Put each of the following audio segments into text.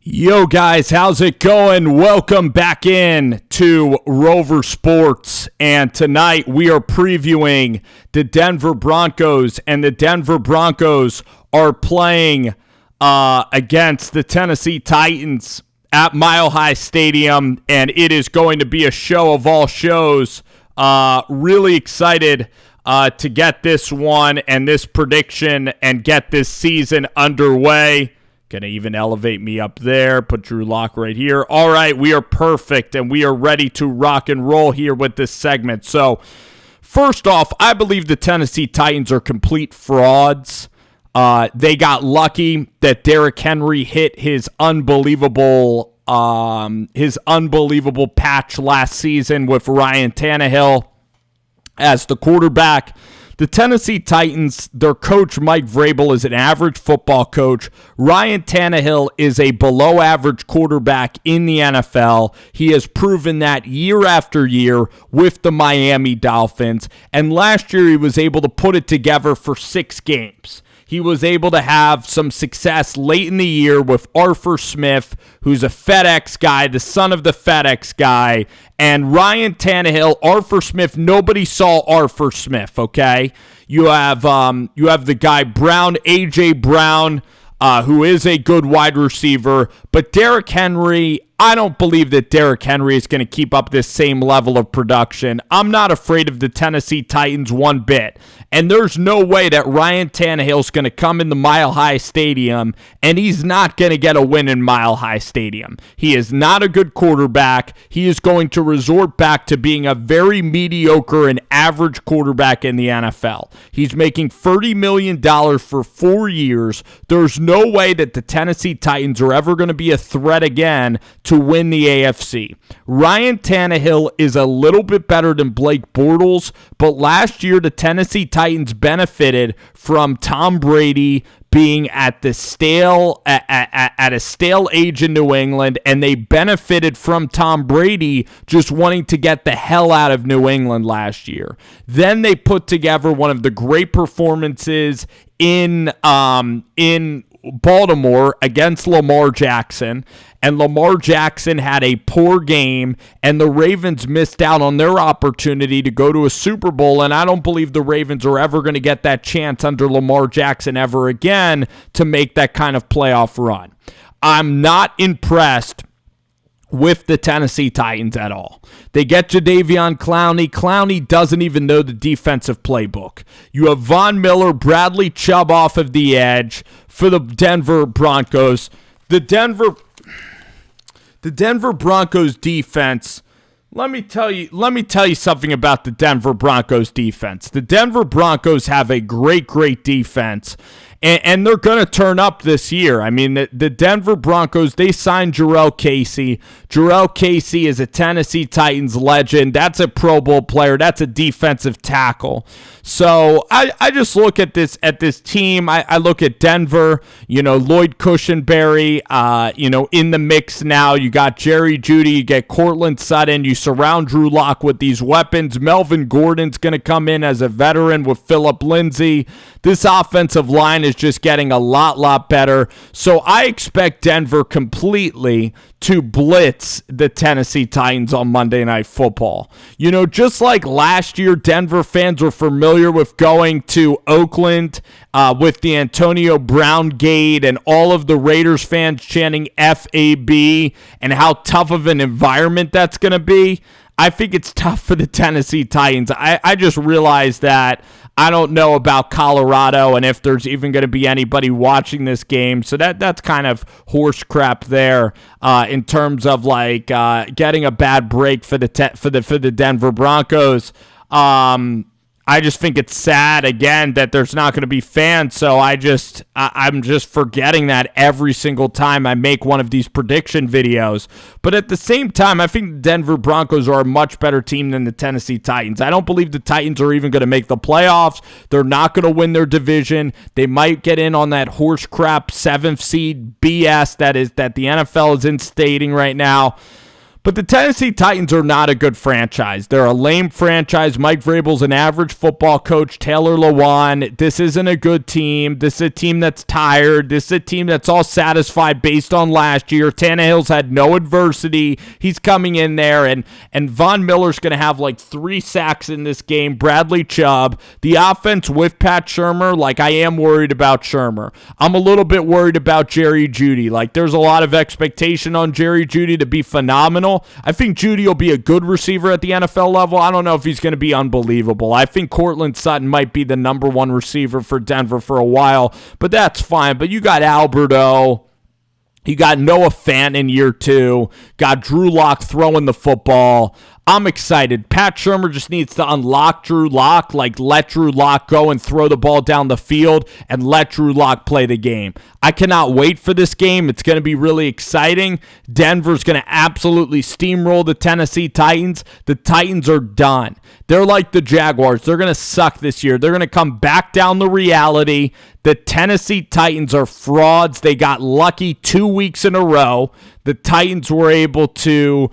Yo guys, how's it going? Welcome back in to Rover Sports, and tonight we are previewing the Denver Broncos, and the Denver Broncos are playing against the Tennessee Titans at Mile High Stadium, and it is going to be a show of all shows. Really excited to get this one and this prediction and get this season underway. Gonna even elevate me up there, put Drew Lock right here. All right, we are perfect, and we are ready to rock and roll here with this segment. So, first off, I believe the Tennessee Titans are complete frauds. They got lucky that Derrick Henry hit his unbelievable patch last season with Ryan Tannehill as the quarterback. The Tennessee Titans, their coach, Mike Vrabel, is an average football coach. Ryan Tannehill is a below-average quarterback in the NFL. He has proven that year after year with the Miami Dolphins. And last year, he was able to put it together for 6 games. He was able to have some success late in the year with Arthur Smith, who's a FedEx guy, the son of the FedEx guy, and Ryan Tannehill. Arthur Smith, nobody saw Arthur Smith, okay? You have the guy Brown, A.J. Brown, who is a good wide receiver, but Derrick Henry, I don't believe that Derrick Henry is going to keep up this same level of production. I'm not afraid of the Tennessee Titans one bit. And there's no way that Ryan Tannehill is going to come in the Mile High Stadium and he's not going to get a win in Mile High Stadium. He is not a good quarterback. He is going to resort back to being a very mediocre and average quarterback in the NFL. He's making $30 million for 4 years. There's no way that the Tennessee Titans are ever going to be a threat again to win the AFC. Ryan Tannehill is a little bit better than Blake Bortles, but last year the Tennessee Titans benefited from Tom Brady being at a stale age in New England, and they benefited from Tom Brady just wanting to get the hell out of New England last year. Then they put together one of the great performances in Baltimore against Lamar Jackson, and Lamar Jackson had a poor game, and the Ravens missed out on their opportunity to go to a Super Bowl, and I don't believe the Ravens are ever going to get that chance under Lamar Jackson ever again to make that kind of playoff run. I'm not impressed with the Tennessee Titans at all. They get Jadeveon Clowney. Clowney doesn't even know the defensive playbook. You have Von Miller, Bradley Chubb off of the edge for the Denver Broncos. The Denver Broncos defense, let me tell you something about the Denver Broncos defense. The Denver Broncos have a great defense. And they're going to turn up this year. I mean, the Denver Broncos, they signed Jarrell Casey. Jarrell Casey is a Tennessee Titans legend. That's a Pro Bowl player. That's a defensive tackle. So I just look at this team. I look at Denver, Lloyd Cushenberry, in the mix now. You got Jerry Jeudy, you get Cortland Sutton. You surround Drew Lock with these weapons. Melvin Gordon's going to come in as a veteran with Phillip Lindsay. This offensive line is just getting a lot better. So I expect Denver completely to blitz the Tennessee Titans on Monday Night Football. Just like last year, Denver fans were familiar with going to Oakland with the Antonio Brown gate and all of the Raiders fans chanting FAB and how tough of an environment that's going to be. I think it's tough for the Tennessee Titans. I just realized that I don't know about Colorado and if there's even going to be anybody watching this game. So that's kind of horse crap there in terms of getting a bad break for the Denver Broncos. I just think it's sad, again, that there's not going to be fans, so I'm just forgetting that every single time I make one of these prediction videos. But at the same time, I think the Denver Broncos are a much better team than the Tennessee Titans. I don't believe the Titans are even going to make the playoffs. They're not going to win their division. They might get in on that horse crap 7th seed BS that the NFL is instating right now. But the Tennessee Titans are not a good franchise. They're a lame franchise. Mike Vrabel's an average football coach. Taylor Lewan, this isn't a good team. This is a team that's tired. This is a team that's all satisfied based on last year. Tannehill's had no adversity. He's coming in there, and Von Miller's going to have like 3 sacks in this game. Bradley Chubb. The offense with Pat Shurmur, like, I am worried about Shurmur. I'm a little bit worried about Jerry Jeudy. Like, there's a lot of expectation on Jerry Jeudy to be phenomenal. I think Jeudy will be a good receiver at the NFL level. I don't know if he's going to be unbelievable. I think Courtland Sutton might be the number 1 receiver for Denver for a while, but that's fine. But you got Alberto. You got Noah Fant in year 2. Got Drew Lock throwing the football. I'm excited. Pat Shurmur just needs to unlock Drew Lock, like let Drew Lock go and throw the ball down the field and let Drew Lock play the game. I cannot wait for this game. It's going to be really exciting. Denver's going to absolutely steamroll the Tennessee Titans. The Titans are done. They're like the Jaguars. They're going to suck this year. They're going to come back down to reality. The Tennessee Titans are frauds. They got lucky 2 weeks in a row. The Titans were able to,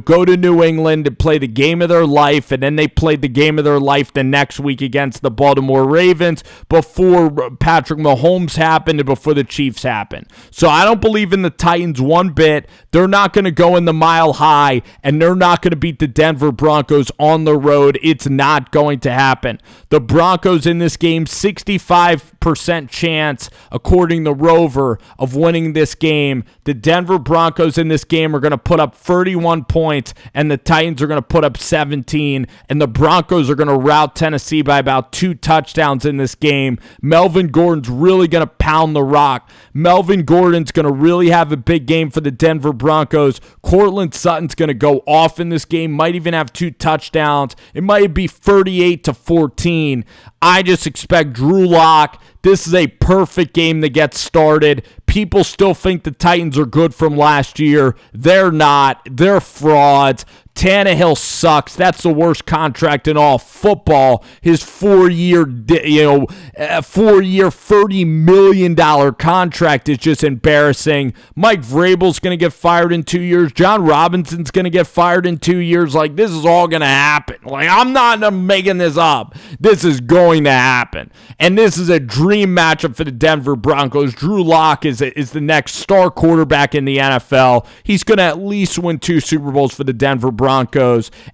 go to New England and play the game of their life, and then they played the game of their life the next week against the Baltimore Ravens before Patrick Mahomes happened and before the Chiefs happened. So I don't believe in the Titans one bit. They're not going to go in the Mile High, and they're not going to beat the Denver Broncos on the road. It's not going to happen. The Broncos in this game, 65% chance, according to Rover, of winning this game. The Denver Broncos in this game are going to put up 31 points, and the Titans are going to put up 17, and the Broncos are going to rout Tennessee by about 2 touchdowns in this game. Melvin Gordon's really going to pound the rock. Melvin Gordon's going to really have a big game for the Denver Broncos. Courtland Sutton's going to go off in this game, might even have 2 touchdowns. It might be 38-14. I just expect Drew Lock. This is a perfect game to get started. People still think the Titans are good from last year. They're not. They're frauds. Tannehill sucks. That's the worst contract in all football. His 4-year, $30 million contract is just embarrassing. Mike Vrabel's going to get fired in 2 years. John Robinson's going to get fired in 2 years. Like, this is all going to happen. Like, I'm not making this up. This is going to happen. And this is a dream matchup for the Denver Broncos. Drew Lock is the next star quarterback in the NFL. He's going to at least win 2 Super Bowls for the Denver Broncos.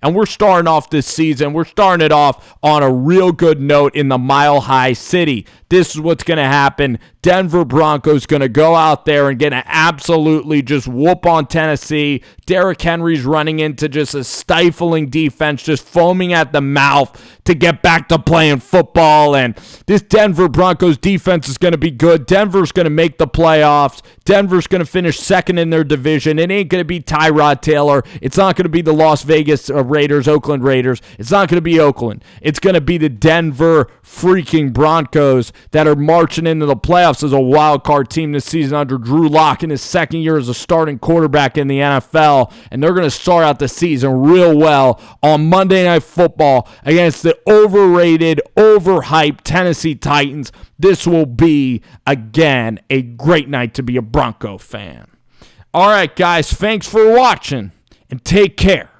And we're starting off this season. We're starting it off on a real good note in the Mile High City. This is what's going to happen. Denver Broncos going to go out there and get an absolutely just whoop on Tennessee. Derrick Henry's running into just a stifling defense, just foaming at the mouth to get back to playing football. And this Denver Broncos defense is going to be good. Denver's going to make the playoffs. Denver's going to finish second in their division. It ain't going to be Tyrod Taylor. It's not going to be the Las Vegas Raiders, Oakland Raiders. It's not going to be Oakland. It's going to be the Denver freaking Broncos that are marching into the playoffs as a wild card team this season under Drew Lock in his second year as a starting quarterback in the NFL. And they're going to start out the season real well on Monday Night Football against the overrated, overhyped Tennessee Titans. This will be, again, a great night to be a Bronco fan. All right, guys, thanks for watching, and take care.